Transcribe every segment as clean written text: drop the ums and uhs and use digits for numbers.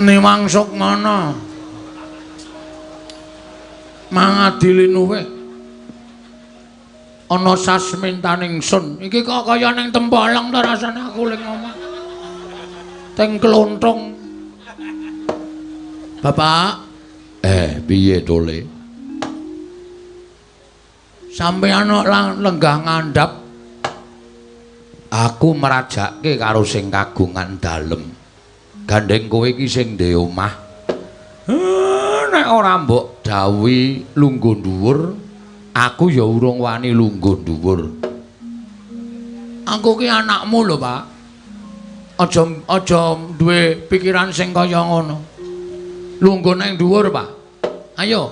Niwangsuk ngono. Mangadili nuwe. Ana sasmintaning sun. Iki kok kaya ning Tembolong ta rasane aku ling ngomong. Teng Klonthong. Bapak, piye tole? Sampeyan lenggah ngandhap. Aku merajake karo sing kagungan dalem. Gandeng kowe iki sing ndhe omah. Nek ora mbok dawuhi lungguh dhuwur, aku ya urung wani lungguh dhuwur. Aku ki anakmu lho, Pak. Aja duwe pikiran sing kaya ngono. Lungguh nang dhuwur, Pak. Ayo.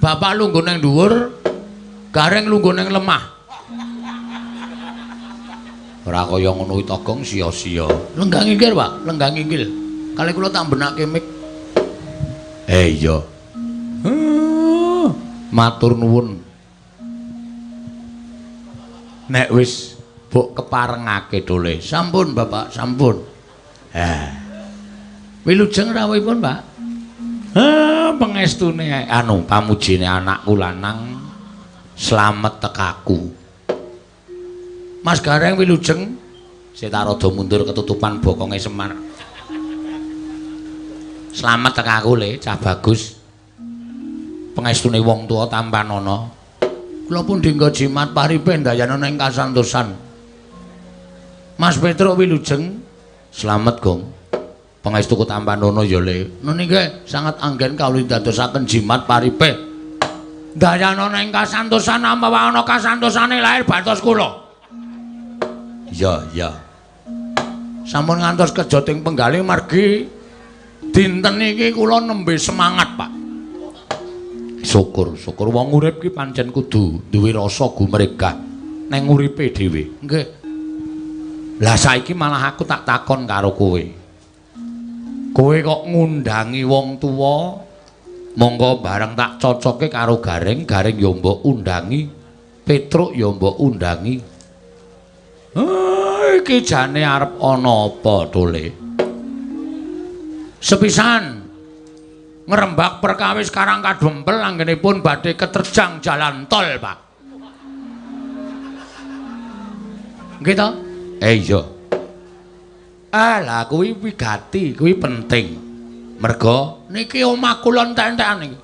Bapak lungguh nang dhuwur, gareng lungguh nang lemah. Ora kaya ngono togong sia-sia. Lenggah inggil, Pak, lenggah inggil. Kali kula tak benake mik. Iya. Matur nuwun. Nek wis mbok keparengake dole. Sampun, Bapak, sampun. Wilujeng rawuhipun, Pak. Pangestune pamujine anakku lanang slamet tekaku. Mas Gareng wilujeng seta rada mundur ketutupan bokonge Semar. Slamet tekaku le, cah bagus. Pangestune wong tuwa tampanana. Kula pun dinggo jimat paripe ndayana ing kasantosan. Mas Petruk wilujeng slamet, Gong. Pangestuku tampanana ya le. Niki sangat anggen kawula dadosaken jimat paripe. Ndayana ing kasantosan ampawa ana kasantosane lair batos kula. Ya. Sampun ngantos kejoting penggalih margi dinten iki kula nembe semangat, Pak. Syukur wong urip ki pancen kudu duwe rasa gumregah ning uripe dhewe. Nggih. Lah saiki malah aku tak takon karo kowe. Kowe kok ngundangi wong tuwa, monggo bareng tak cocoke karo Gareng ya mbok undangi, Petruk ya mbok undangi. Iki jane arep ana apa, Tole? Sepisan ngrembak perkawis Karang Kadempel anggenipun badhe keterjang jalan tol, Pak. Nggih to? Iya. Lah kuwi wigati, kuwi penting. Merga niki omah kula entek-entekan iki.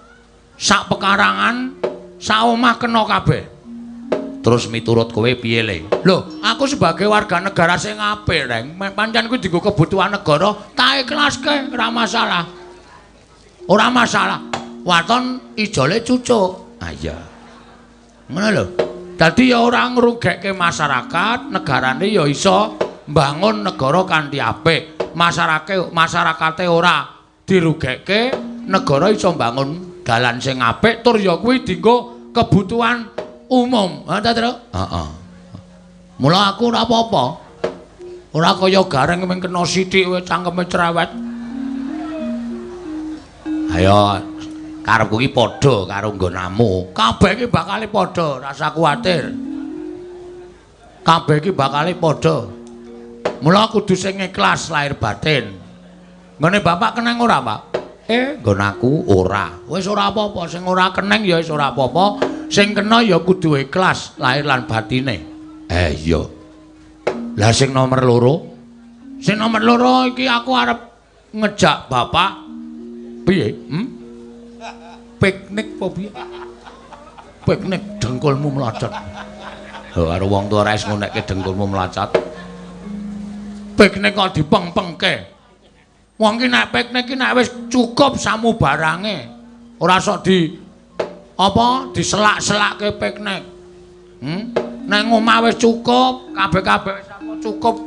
Sak pekarangan, sak omah kena kabeh. Terus miturut kowe piye le? Lho, aku sebagai warga negara sing apik, Reng. Pancen kuwi dienggo kebutuhan negara, tak ikhlaske, ora masalah. Ora masalah. Waton ijole cucuk. Ah iya. Ngono lho. Dadi ya ora ngrugekke masyarakat, negarane ya iso mbangun negara kanthi apik. Masyarakate ora dirugekke, negara iso mbangun dalan sing apik tur ya kuwi dienggo kebutuhan umum, ta, Tru? Heeh. Mula aku ora apa-apa. Ora kaya Gareng mung kena sithik wae cangkeme cerewet. Ayo karepku iki padha karo nggonamu. Kabeh iki bakal padha, rasa kuwatir. Kabeh iki bakal padha. Mula kudu sing ikhlas lahir batin. Nggone Bapak keneng ora, Pak? Nggon aku ora. Wis ora apa-apa, sing ora keneng ya wis ora apa-apa. Sing kena ya kudu ikhlas lahir lan batine. Iya. Lah sing nomor loro? Sing nomor loro iki aku arep ngejak Bapak piye? Piknik apa piye? Piknik dengkulmu mlacat. Lho karo wong tuwa ora wis ngonekke dengkulmu mlacat. Piknik kok dipeng-pengke. Wong ki nek piknik ki nek wis cukup samu barange. Ora sok diselak-selakke piknik. Nek omah wis cukup, kabeh-kabeh wis cukup.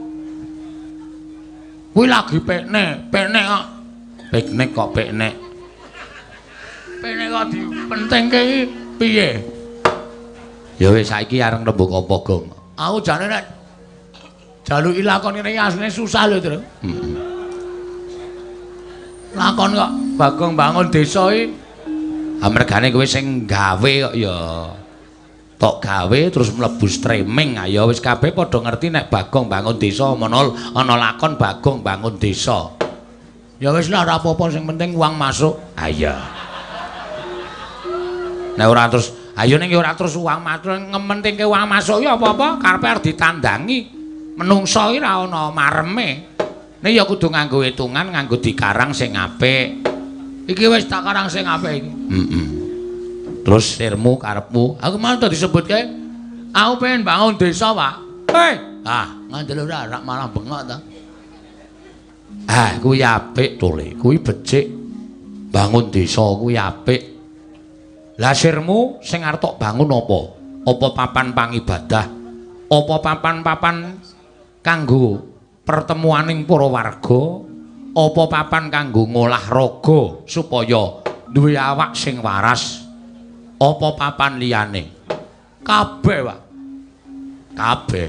Kuwi lagi piknik kok. Piknik kok piknik. Piknik kok dipentingke iki piye? Ya wis saiki areng rembug apa, Gong? Aku jane nek jaluki lakon ngene asline susah lho, Tru. Lakon kok Bagong bangun desa iki mergane kowe sing gawe kok ya tok gawe terus mlebu streaming. Ya wis kabeh padha ngerti nek Bagong bangun desa ana lakon Bagong bangun desa. Ya wis lah ora apa-apa sing penting uang masuk. Ah iya. Nek ora terus ayo ning ora terus uang masuk ngementingke uang masuk ya apa-apa karepe arep ditandangi. Menungso iki ora ana mareme. Nek ya kudu nganggo hitungan, nganggo dikarang sing apik. Iki wis tak karang sing apik iki. Terus sirmu karepmu, aku mau to disebutke. Aku pengen bangun desa, Pak. Hei, ngandel ora rak malah bengok ta. Kuwi apik to, Le. Kuwi becik. Bangun desa kuwi apik. Lah sirmu sing arep tok bangun apa? Apa papan pangibadah? Apa papan-papan kanggo pertemuaning para warga? Apa papan kanggo ngolah raga supaya duwe awak sing waras? Apa papan liyane? Kabeh, Pak. Kabeh.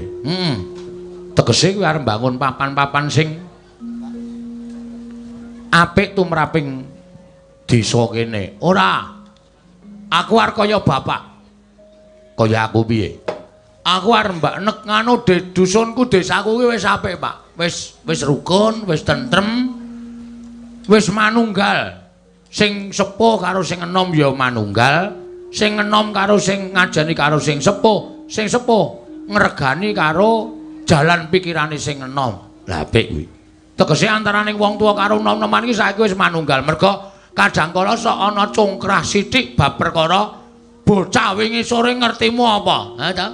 Tegese kuwi arep mbangun papan-papan sing apik tumraping desa kene. Ora. Aku arep kaya bapak. Kaya aku piye? Aku arep mbak nek nganu dusunku desaku kuwi wis apik, Pak. Wis rukun, wis tentrem. Wis manunggal. Sing sepuh karo sing enom ya manunggal. Sing enom karo sing ngajani karo sing sepuh. Sing sepuh ngregani karo jalan pikirane sing enom. Lah apik kuwi. Tegese antaraning wong tuwa karo enom-enoman iki saiki wis manunggal. Merga kadangkala sok ana congkrah sithik bab perkara bocah wingi sore ngertimu apa? Ha ta?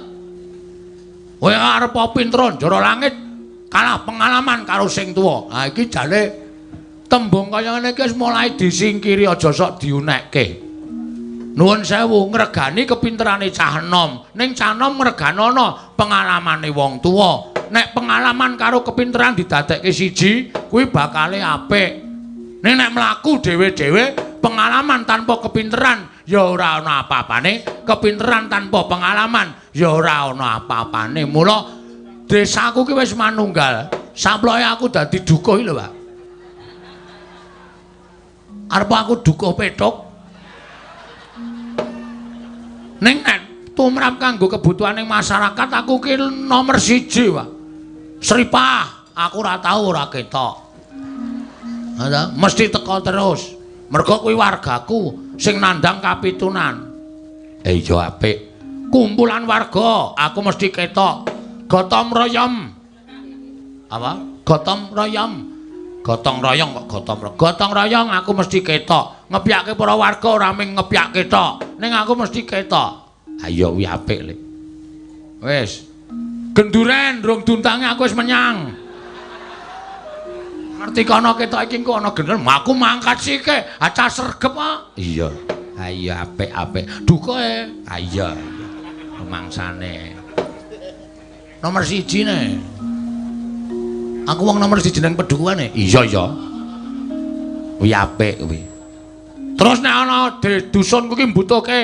Kowe arep pinter njara langit kalah pengalaman karo sing tuwa. Ha iki jane tembung kaya ngene iki wis mulai disingkiri aja sok diunekke. Nuwun sewu ngregani kepinterane cah enom. Ning cah enom ngreganono pengalamane wong tuwa. Nek pengalaman karo kepinteran didadekke siji, kuwi bakale apik. Ning nek mlaku dhewe-dhewe pengalaman tanpa kepinteran ya ora ana apa-apane, kepinteran tanpa pengalaman ya ora ana apa-apane. Mula desaku ki wis manunggal. Samploke aku dadi dukuh lho, Pak. Arep aku dukuh petuk. Ning nek tumrap kanggo kebutuhaning masyarakat aku ki nomor 1, Pak. Sripah, aku ora tau ora ketok. Mesti teko terus. Merga kuwi wargaku sing nandhang kapitunan. Iya apik. Kumpulan warga, aku mesti ketok. Gotong royong. Apa? Gotong royong. Gotong royong kok gotong royong aku mesti ketok. Ngepyake para warga ora mung ngepyake tok. Ning aku mesti ketok. Ayo kuwi apik, Le. Wis. Genduren rung duntange aku wis menyang. Ngerti kono ketok iki engko ana gendel, aku mangkat sike, acah sregep kok. Iya. Ha iya apik-apik. Dukoe. Ha iya. Mangsane. Nomor 1 ne. Aku wong nomor 1 nang pedukuane. Iya iya. Kuwi apik kuwi. Terus nek ana dusunku ki mbutuhke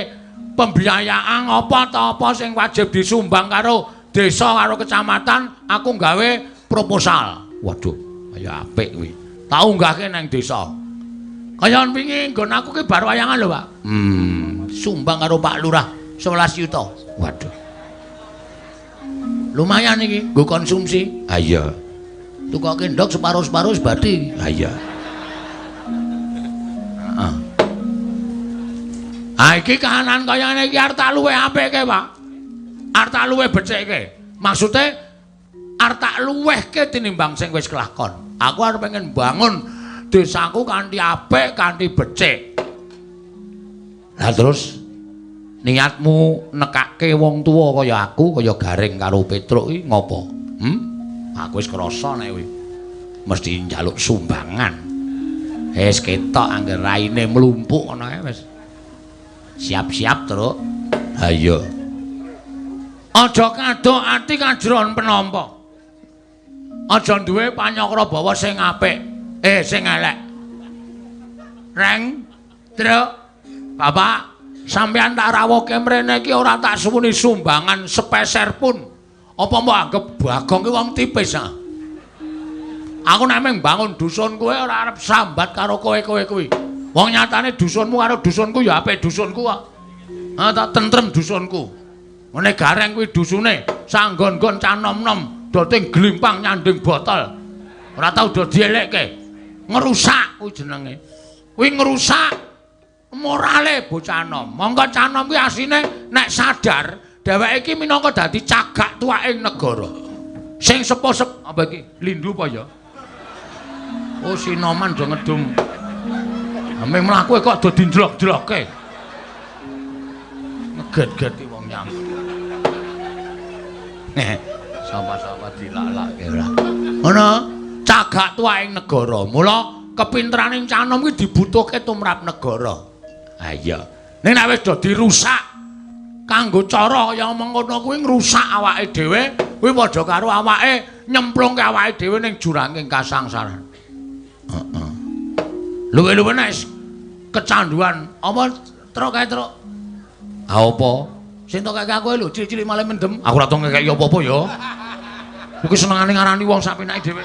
pembiayaan apa ta apa sing wajib disumbang karo desa karo kecamatan, aku gawe proposal. Waduh. Ya apik kuwi. Tak unggahke nang desa. Kaya wingi nggon aku ki bar wayangan lho, Pak. Sumbang karo Pak Lurah 11 juta. Waduh. Lumayan iki nggo konsumsi. Ha iya. Tukoke ndok separo-separo wis badi. Ha iya. Heeh. Iki kahanan kaya ngene iki arep tak luwih apike, Pak. Arep tak luwih becike. Maksude arep tak luwehke tinimbang sing wis kelakon. Aku arep pengen bangun desaku kanthi apik, kanthi becik. Lah terus niatmu nekake wong tuwa kaya aku, kaya Garing karo Petruk iki ngopo? Aku wis krasa nek kuwi mesti njaluk sumbangan. Wis ketok angger raine mlumpuk ngono ae wis. Siap-siap, Truk. Ha iya. Aja kadok ati kajron penampa. Aja duwe panyakra bawa sing apik, sing elek. Reng, Truk, Bapak, sampeyan tak rawuhke mrene iki ora tak suwuni sumbangan sepeser pun. Apa mbok anggap Bagong ki wong tipis ah? Aku nek mung bangun dusun kowe ora arep sambat karo kowe-kowe kuwi. Wong nyatane dusunmu karo dusunku ya apik dusunku kok. Tak tentrem dusunku. Ngene Gareng kuwi dusune sanggon-gon cah nom-nom. Doting glimpang nyanding botol. Ora tau do dielekke. Ngerusak kuwi jenenge. Kuwi ngerusak morale bocah nom. Monggo cah nom kuwi asline nek sadar dheweke iki minangka dadi cagak tuwaking negara. Sing sepo-sep apa iki? Lindu apa ya? Oh Sinoman do ngedum. Ame mlaku kok do dinjlok-jlokke. Ngeget-geti wong nyam. Sapa-sapa dilalake ora. Ngono, cagak tuwaking negara. Mula kepinteraning canom kuwi dibutuhke tumrap negara. Ha iya. Nek nek wis do dirusak kanggo cara kaya mengkono kuwi ngrusak awake dhewe, kuwi padha karo awake nyemplungke awake dhewe ning juranging kasangsaran. Heeh. Luwe-luwe nek kecanduan apa truk kae truk. Ha apa? Sing tok kakek aku lho cilik-cilik malah mendem. Aku ora tau ngekeki apa-apa ya. Kuwi senengane ngarani wong sak penake dhewe.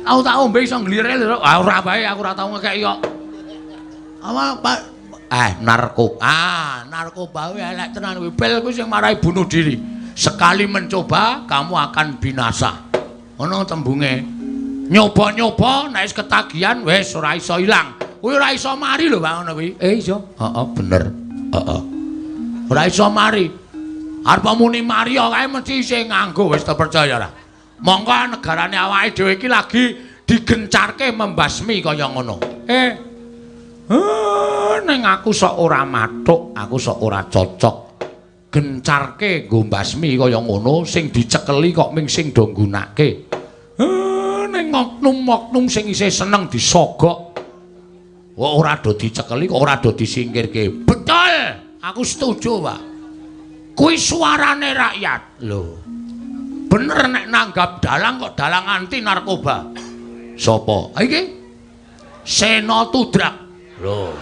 Aku tak ombe iso nglire lho. Ah ora bae aku ora tau ngekeki kok. Apa Pak? Narkoba kuwi elek tenan kuwi. Pil kuwi sing marai bunuh diri. Sekali mencoba kamu akan binasa. Ngono tembunge. Nyoba-nyoba nek wis ketagihan wis ora iso ilang. Kuwi ora iso mari lho Pak ngono kuwi. Iso. Heeh bener. Heeh. Ora iso mari. Arep muni mari kae mesti sing nganggo wis percaya ora. Monggo negarane awake dhewe iki lagi digencarke membasmi kaya ngono. Ning aku sok ora mathuk, aku sok ora cocok. Gencarke nggo basmi kaya ngono sing dicekeli kok ming sing do nggunakake. Ning oknum-oknum sing isih seneng disogok. Ora do dicekeli kok ora do disingkirke. Betul. Aku setuju, Pak. Kuwi suarane rakyat. Lho. Bener nek nanggap dalang kok dalang anti narkoba. Sopo? Ha iki? Sena Tudrak. Lho.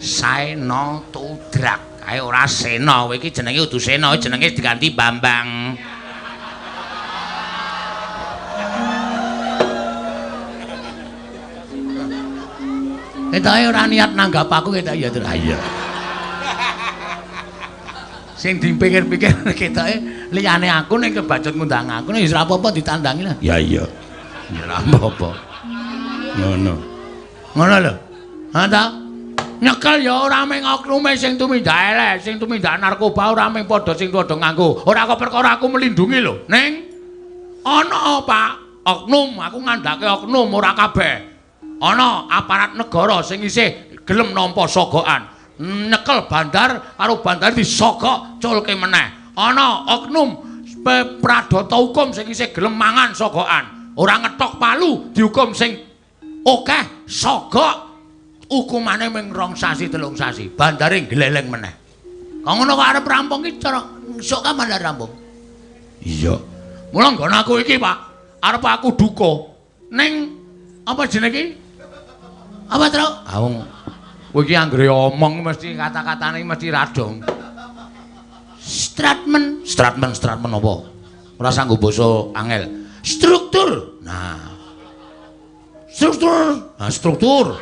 Sena Tudrak. Kae ora Sena, kowe iki jenenge udu Sena, jenenge diganti Bambang. Ketoke ora niat nanggap aku ketok ya terus. Iya. Sing dipikir-pikir ketoke liyane aku ning kebacut ngundang aku nek wis ora apa-apa ditandangi lah. Ya iya. Ya ora apa-apa. Ngono. Ngono lho. Ha ta? Nyekel ya ora mung oknume sing tumindak elek, sing tumindak narkoba ora mung padha sing padha nganggo. Ora kok perkara aku melindungi lho. Ning ana Pak, oknum, aku ngandhake oknum ora kabeh. Ana aparat negara sing isih gelem nampa sogokan. Nyekel bandar karo bandar disogok culke meneh. Ana oknum pradata hukum sing isih gelem mangan sogokan. Ora ngetok palu dihukum sing akeh sogok. Hukumane mung 2 sasi 3 sasi. Bandare gleleng meneh. Kok ngono kok arep rampung iki cara sok kapan rampung? Iya. Mula nggon aku iki, Pak. Arep aku duka. Ning apa jenenge iki? Apa truk? Awong. Kowe iki anggere omong mesti kata-katane mesti radong. Statement apa? Ora sanggo basa angel. Struktur. Nah. Struktur.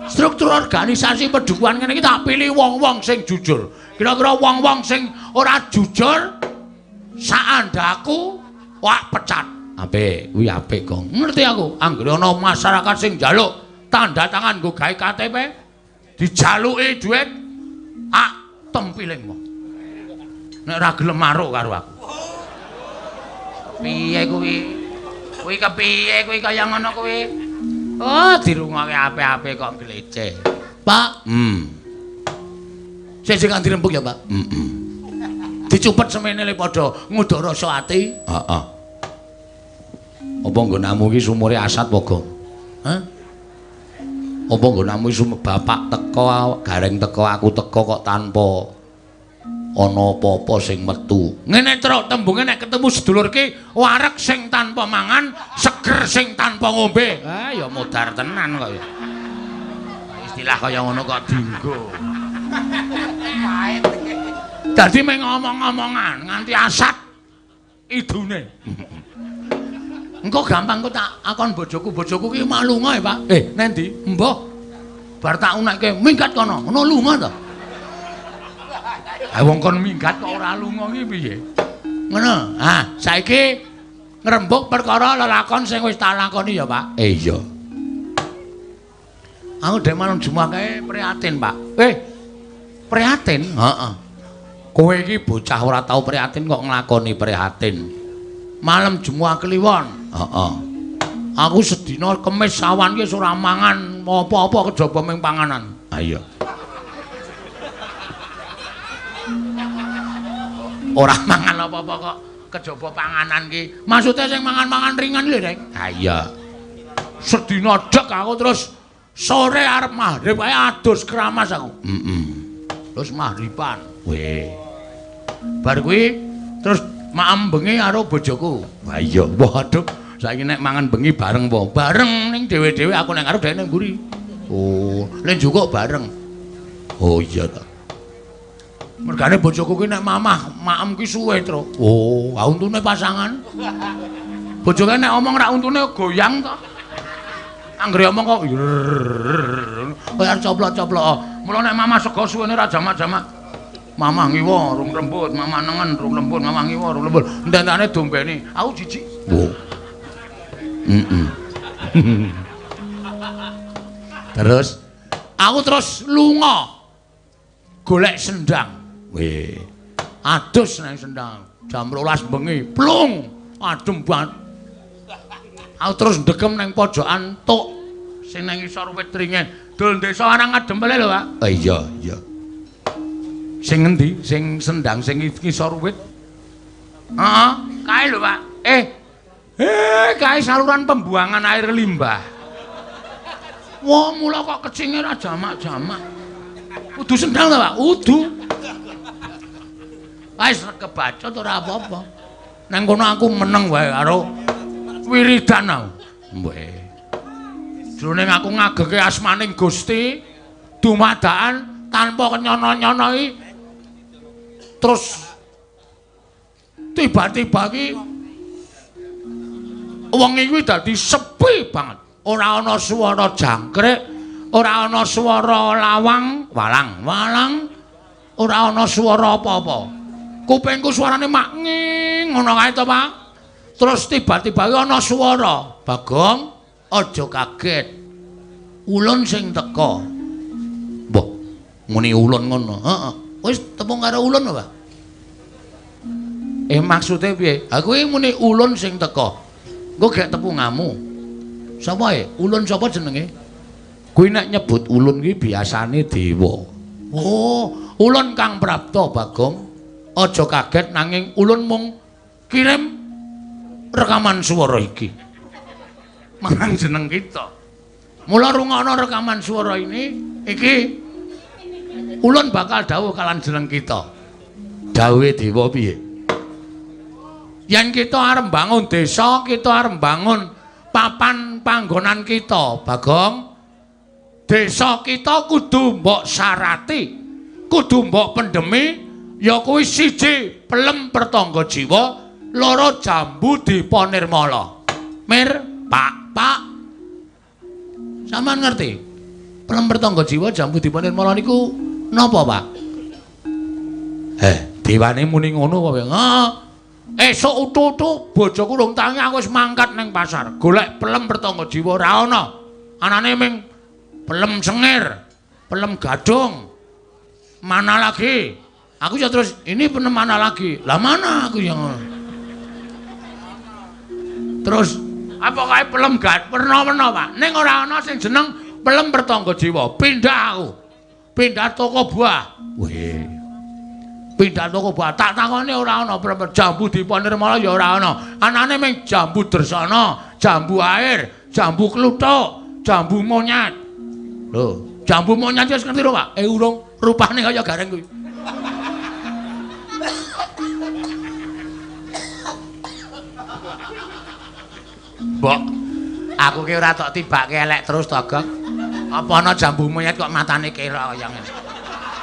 Struktur organisasi pedukuhan ngene iki tak pilih wong-wong sing jujur. Kira-kira wong-wong sing ora jujur saandaku wak pecat. Apik, kuwi apik kok. Ngerti aku, anggere ana masyarakat sing njaluk tanda tangan nggo gawe KTP, dijaluki dhuwit, tempiling mong. Nek ora gelem maruk karo aku. Piye kuwi? Kuwi kepiye kuwi kaya ngono kuwi? Oh, dirungokke apik-apik kok gleceh. Pak, sing dirempuk ya, Pak? Dicupet semene le padha ngudara rasa ati. Heeh. Apa nggonamu iki sumure asat apa, Gong? Hah? Apa nggonamu iki bapak teko, gareng teko, aku teko kok tanpa ana apa-apa sing metu. Ngene truk tembunge nek ketemu sedulur ki wareg sing tanpa mangan, seger sing tanpa ngombe. Ah ya modar tenan kok ya. Istilah kaya ngono kok dienggo. Dadi meng ngomong-ngomongan nganti asat idune. Engko gampang kok tak akon bojoku ki mak lunga ya, Pak. Nendi? Mbah. Bar tak unekke minggat kono. Ngono lunga to? Ha wong kon minggat kok ora lunga ki piye? Ngono. Ah, saiki ngrembug perkara lelakon sing wis tak lakoni ya, Pak. Iya. Aku dek malam Jumat kae prihatin, Pak. Prihatin? Heeh. Kowe iki bocah ora tau prihatin kok nglakoni prihatin. Malam Jumat kliwon. Heeh. Aku sedina Kemis sawan ki ora mangan apa-apa kejaba ming panganan. Ha iya. Ora mangan apa-apa kok kejaba panganan ki. Maksude sing mangan-mangan ringan lho, Dek. Ha iya. Sedina dek aku terus sore arep maghrib ae adus keramas aku. Terus maghriban. Weh. Bar kuwi terus maem bengi karo bojoku. Wah iya, waduh. Saiki nek mangan bengi bareng po. Bareng ning dhewe-dhewe aku ning ngarep dhek ning mburi. Oh, len jukuk bareng. Oh iya ta. Mergane bojoku ki nek mamah maem ki suwe, Tru. Oh, untune pasangan. Bojoke nek omong ra untune goyang to. Anggere omong kok kaya coplok-coplok. Mula nek mamah sego suwene ra jamak-jamak. Mamah ngiwa rung lembut, mamah nengen rung lembut, mamah ngiwa rung lembut. Ndandane dombeni. Aku jijik. Wo. Terus aku terus lunga golek sendang. Weh. Adus nang sendang. Jam 12 bengi, plung. Adem banget. Aku terus ndegem nang pojokan tuk sing nang isor wit ringin. Dul desa arang adem lho, Pak. Oh iya, iya. Sing ngendi? Sing sendang sing isor wit. Heeh, kae lho, Pak. Kae saluran pembuangan air limbah. Wah, mula kok kecinge ra jamak-jamak. Kudu sendang ta, Pak? Kudu. Wis kebacot ora apa-apa. Nang kono aku meneng wae karo wiridan aku. Weh. Jroning aku ngageke asmaning Gusti dumadakan tanpa kenyono-nyono iki terus tiba-tiba ki wong iki dadi sepi banget. Ora ana swara jangkrik, ora ana swara walang, ora ana swara apa-apa. Kupingku suarane mak nging ngono kae to, Pak. Terus tiba-tiba ana swara, "Bagong, aja kaget. Ulun sing teka." Mbah, muni ulun ngono. Heeh. Wis tepung karo ulun lho, Pak. Maksude piye? Aku iki muni ulun sing teka. Engko gek tepungamu. Sapa ulun sapa jenenge? Kuwi nek nyebut ulun ki biasane dewa. Oh, ulun Kang Prapta, Bagong. Aja kaget nanging ulun mung kirim rekaman swara iki. Marang jeneng kita. Mula rungokno rekaman swara ini iki ulun bakal dawuh kalan jeneng kita. Dawuhe dewa piye? Yen kita arep bangun desa, kita arep bangun papan panggonan kita, Bagong. Desa kita kudu mbok syarati, kudu mbok pendemi, ya kuwi siji pelem pertangga jiwa, loro jambu diponirmala. Mir, Pak. Sampeyan ngerti? Pelem pertangga jiwa jambu diponirmala niku napa, Pak? Dewane muni ngono kowe. Esuk utuh-utuh bojoku rung tangi aku wis mangkat ning pasar. Golek pelem pertangga jiwa ora ana. Anane ming pelem sengir, pelem gadung. Mana lagi? Aku ya terus ini pelem mana lagi? Lah mana aku yang terus apa kae pelem werna-werna, Pak. Ning ora ana sing jeneng pelem pertangga jiwa. Pindah aku. Pindah toko buah. Weh. Pindah toko buah. Tak takoni ora ana jambu diponirmala ya ora ana. Anane ming jambu dresana, jambu air, jambu kluthuk, jambu monyet. Lho, jambu monyet wis ngerti lho, Pak? Urung rupane kaya gareng kuwi. Mbok, aku ki ora tok tibake elek terus to, Gong. Apa ana jambu monyet kok matane kira kaya ngene.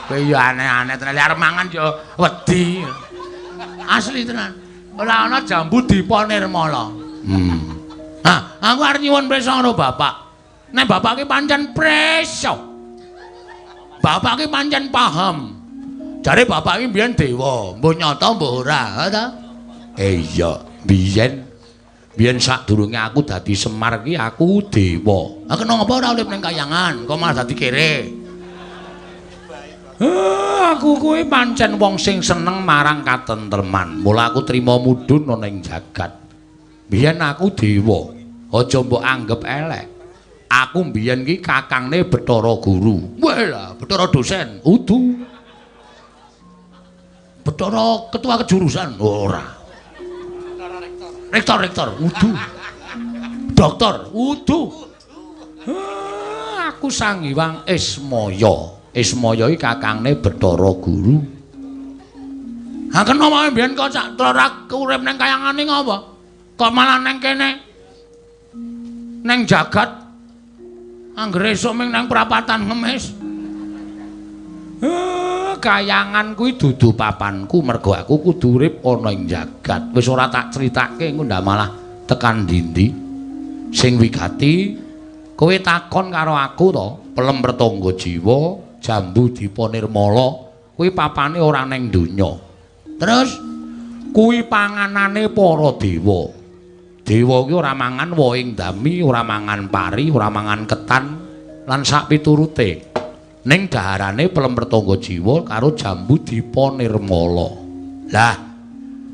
Kowe ya aneh-aneh tenan. Arep mangan ya wedi. Asli tenan. Ora ana jambu diponirmala. Aku arep nyuwun prisa karo Bapak. Nek Bapak ki pancen prisa. Bapak ki pancen paham. Jare Bapak ki mbiyen dewa, mbuh nyata mbuh ora, ta? Iya, biyen Biyen sadurunge aku dadi Semar ki aku dewa. Lah kenapa ora urip ning Kayangan, kok malah dadi kere? Aku kuwi pancen wong sing seneng marang katentreman. Mula aku trima mudhun ana ing jagat. Biyen aku dewa. Aja mbok anggap elek. Aku biyen ki kakangne Bathara Guru. Walah, Bathara dosen. Udu. Bathara ketua kejurusan. Ora. Rektor. Udu. Doktor. Udu. Aku Sang Hyang Ismaya. Ismaya iki kakangne Bathara Guru. Ha kenapa mbiyen kok sak ora urip ning Kayangan ning apa? Kok malah ning kene? Ning jagat. Anggere esuk ming nang prapatan ngemis. Kayangan kuwi dudu papanku mergo aku kudu urip ana ing jagat. Wis ora tak critake engko ndak malah tekan ndi-ndi. Sing wigati kowe takon karo aku to, Pelem Pertangga Jiwa, Jambu Dipa Nirmala, kuwi papane ora ning donya. Terus kuwi panganane para dewa. Dewa ki ora mangan wohing dami, ora mangan pari, ora mangan ketan lan sak piturute. Ning daharane Pelem Pertangga Jiwa karo Jambu Dipa Nirmala. Lah,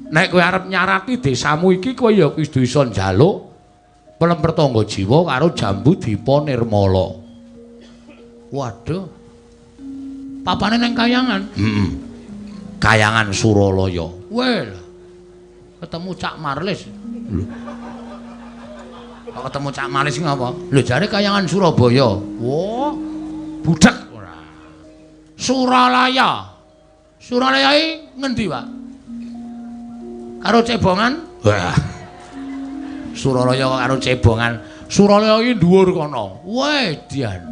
nek kowe arep nyarati desamu iki kowe ya wis bisa njaluk Pelem Pertangga Jiwa karo Jambu Dipa Nirmala. Waduh. Papane ning Kayangan? Kayangan Suralaya. Well. Ketemu Cak Marlis. Lho. Kok ketemu Cak Marlis ngapa? Lho jare Kayangan Surabaya. Wah. Budak ora. Suralaya. Suralaya iki ngendi, Pak? Karo Cebongan? Wah. Suralaya karo Cebongan. Suralaya iki dhuwur kono. Wedian.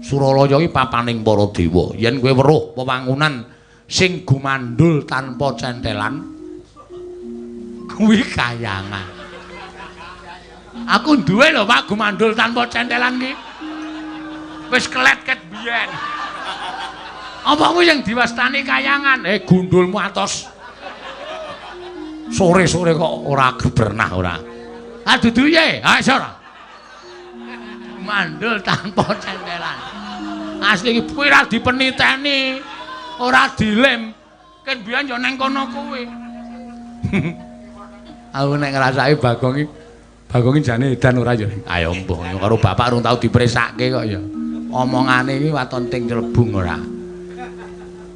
Suralaya iki papaning para dewa. Yen kowe weruh wewangunan sing gumandul tanpa centelan, kuwi Kayangan. Aku duwe lho Pak gumandul tanpa centelan ki. Wis kelet ket biyen. Apa kuwi yang diwastani Kayangan? Gundulmu atos. Sore-sore kok ora gebernah ora. Dudu ye, ha iso ora? Mandul tanpa centelan. Asli iki kuwi ora dipeniteni, ora dilem. Ken biyen yo neng kono kuwi. Aku nek ngrasake Bagong iki jane edan ora ya. Ayo mbuh karo bapak urung tau dipresake kok ya. Omongane iki waton ting celebung ora.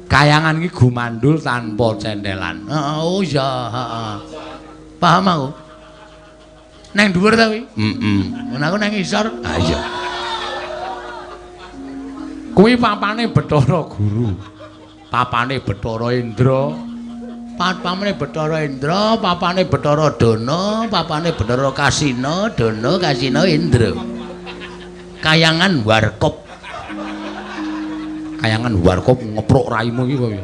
Kayangan iki gumandul tanpa centelan. Oh iya, heeh. Paham aku. Neng dhuwur ta kuwi? Mun aku neng isor. Ha iya. Kuwi papane Bathara Guru. Papane Bathara Indra. Papane Bathara Indra, papane Bathara Dana, papane Bathara Kasina, Dana Kasina Indra. Kayangan Warkop. Kayangan Warkop ngepruk raimu iki kok ya.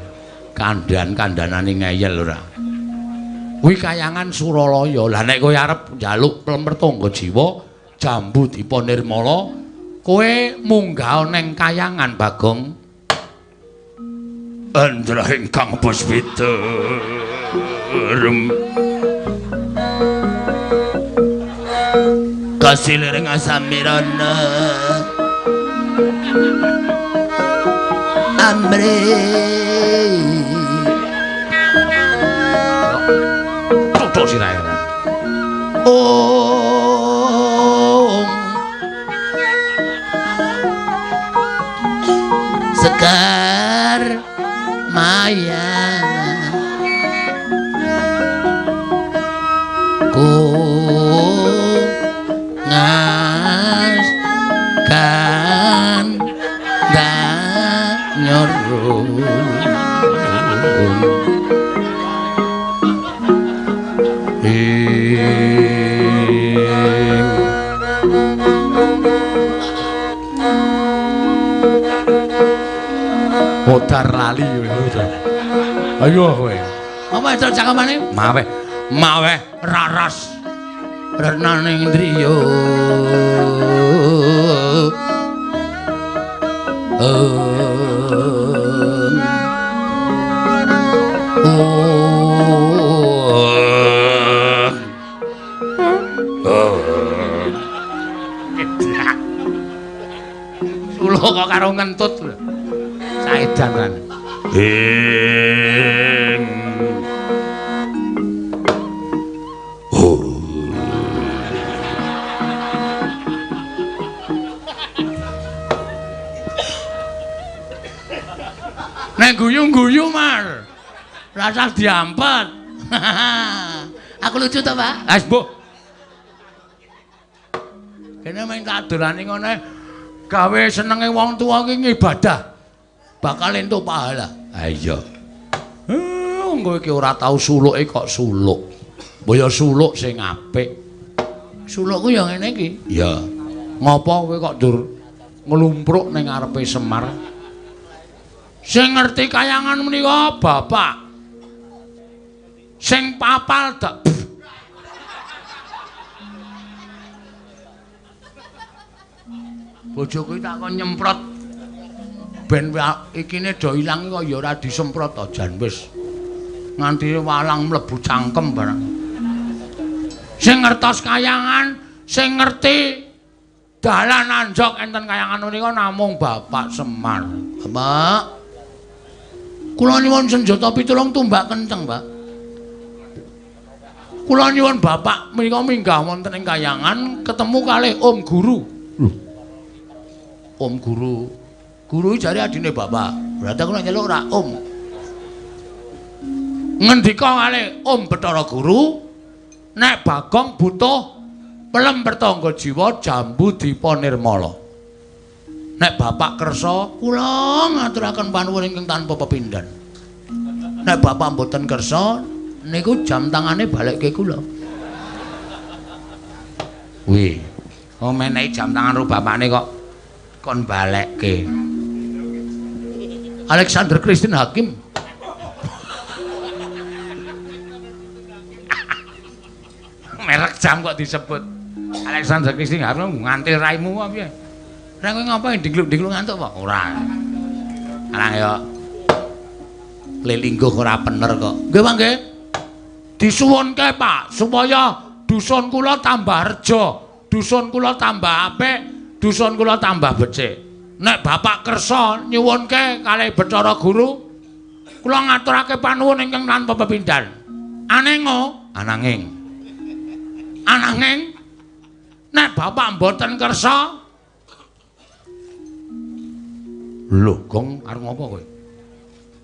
Kandan-kandanane ngeyel ora. Kuwi Kayangan Suralaya. Lah nek kowe arep njaluk Pelem Pertangga Jiwa, Jambu Dipa Nirmala, kowe munggah ning Kayangan, Bagong. Andra ingkang puspita kasilering asamirana amre tutuk sirahe Sekar Maya ku ngaskan danyorun Modar lali ayo kowe. Apa itu cakapane? Maweh raras. Renaning indriya. Suluk kok karo ngentut lho. Saedan kan. Nek guyu-guyu Mar. Rasa diampet. Aku lucu to, Pak? Wis, Bu. Kene mung tak dolani ngene gawe senenge wong tuwa ki ngibadah. Bakal entuk pahala. Ha iya. Engko iki ora tau suluke kok suluk. Mbok ya suluk sing apik. Sulukku ya ngene iki. Ya. Ngopo kowe kok dur nglumpruk ning ngarepe Semar? Sing ngerti kayangan menika bapak. Sing papal dak. Bojoku tak kon nyemprot ben ikine do ilang kok ya ora disemprot to jan wis nganti walang mlebu cangkem barang. Sing ngertos kayangan, sing ngerti dalan anjok enten kayangan menika namung Bapak Semar. Bapak, kula nyuwun senjata pitulung tumbak kenceng, Pak. Kula nyuwun Bapak menika minggah wonten ing kayangan ketemu kalih Om Guru. Om Guru. Guru jare adine Bapak. Berarti aku nek nyeluk ora Om. Ngendika kalih Om Bathara Guru, nek Bagong butuh pelem pertangga jiwa jambu dipa nirmala. Nek Bapak kersa, kula ngaturaken panuwun ingkang tanpa pepindhan. Nek Bapak mboten kersa, niku jam tangane balekke kula. Wih, kok menehi jam tangan ro bapakne kok kon balekke. Alexander Christine Hakim. Merek jam kok disebut. Alexander Christine Hakim nganti raimu apa piye? Ora kowe ngapain digluk-digluk ngantuk kok? Ora. Alang ya lelingguh ora bener kok. Nggih, Pak nggih. Disuwunke, Pak, supaya dusun kula tambah reja, dusun kula tambah apik, dusun kula tambah becik. Nek Bapak kersa nyuwunke kalih Bathara Guru, kula ngaturake panuwun ingkang tanpa pepindhan. Ananging nek Bapak mboten kersa, lho, Gong, arep ngopo kowe?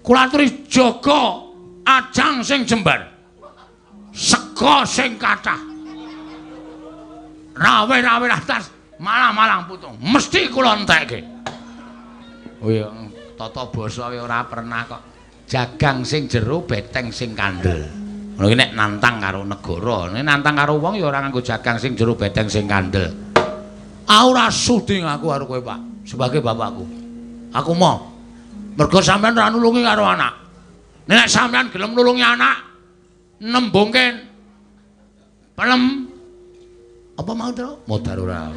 Kula aturi jaga ajang sing jembar. Sega sing kathah. Rawe-rawe atas, malang-malang putung. Mesti kula entekke. Oh ya, tata basa ora pernah kok. Jagang sing jero, beteng sing kandel. Lha iki nek nantang karo negara, nek nantang karo wong ya ora nganggo jagang sing jero, beteng sing kandel. Ora sudi aku karo kowe, Pak, sebagai bapakku. Aku mau mergo sampean ora nulungi karo anak. Nek sampean gelem nulungi anak, nembungke pelem apa mau to? Modar ora.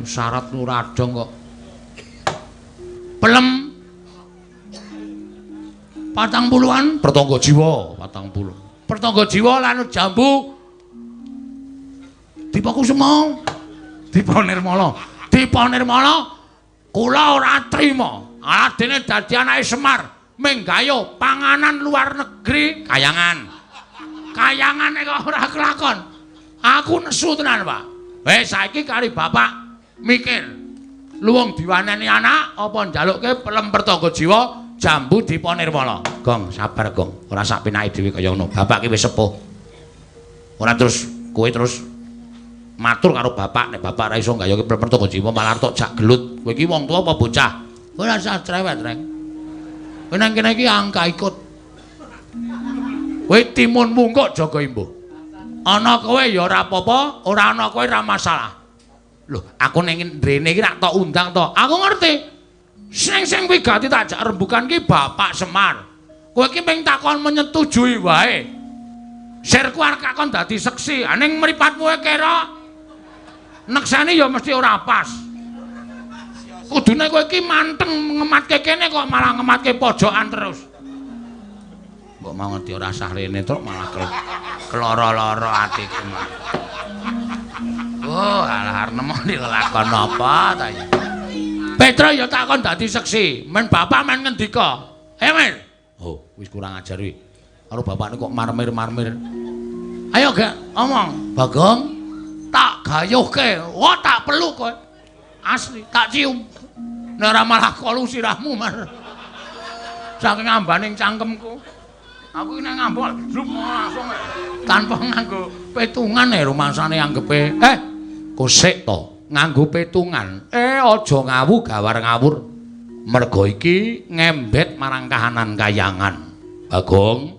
Syarat ora adong kok. Pelem 40-an pertangga jiwa, 40. Pertangga jiwa lan jambu dipa kusuma, dipa nirmala. Dipa nirmala kula ora trima. Aladene dadi anake Semar, menggayo panganan luar negeri kayangan. Kayangane kok ora kelakon. Aku nesu tenan, Pak. Saiki kari Bapak mikir luwung diwaneni anak apa njalukke pelem pertangga jiwa jambu dipa nirmala. Gong, sabar, Gong. Ora sak penake dhewe kaya ngono. Bapak ki wis sepuh. Ora terus kowe terus matur karo Bapak nek Bapak ora iso nggayoke pelem pertangga jiwa malah tok jak gelut. Kowe iki wong tuwa apa bocah? Kowe ora usah cerewet, Reng. Kowe nang kene iki angka ikut. Kowe timunmu kok jaga imbuh. Ana kowe ya ora apa-apa, ora ana kowe ora masalah. Lho, aku ning rene iki rak tok undang to. Aku ngerti. Sing wigati tak jak rembugan ki Bapak Semar. Kowe iki ping takon menyetujui wae. Sirku arep kakon dadi seksi. Ning mripatmu kira nekseni ya mesti ora pas. Kudune kowe iki manteng ngematke kene kok malah ngematke pojokan terus. Mbok mau ngerti ora sah rene to malah keloro-loro atiku. Oh, alah arep nemu dilakon apa ta ya. Petra ya takon dadi seksi. Men bapak men ngendika. Men. Oh, wis kurang ajar wi. Karo bapakne kok marmir-marmir. Ayo gak omong. Bagong tak gayuhke. Wah tak peluk kowe. Asli tak cium. Nek ora malah kolu sirahmu mar. Saking ambaning cangkemku. Aku iki nek ngambok langsung tanpa nganggo petungan rumangsane anggepe. Kosek to, nganggo petungan. Aja ngawu gawar ngawur. Merga iki ngembet marang kahanan kayangan. Bagong